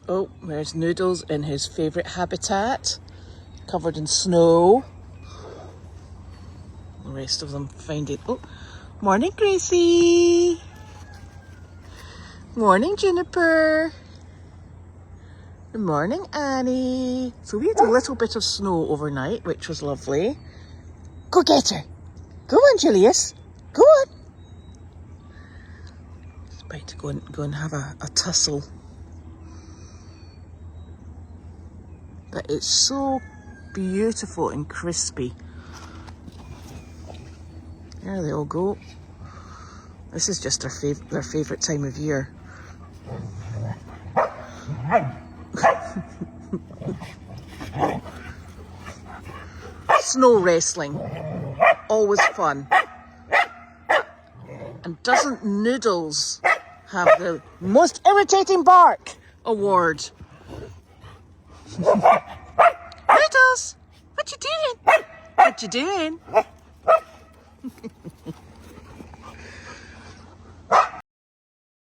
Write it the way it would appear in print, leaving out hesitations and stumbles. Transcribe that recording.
Oh, there's Noodles in his favourite habitat, covered in snow. The rest of them find it. Oh, morning, Gracie. Morning, Juniper. Good morning, Annie. So we had a little bit of snow overnight, which was lovely. Go get her. Go on, Julius. Go on. It's about to go and have a tussle. But it's so beautiful and crispy. There they all go. This is just their favourite time of year. Snow wrestling, always fun. And doesn't Noodles have the most irritating bark award? Noodles, what you doing? What you doing?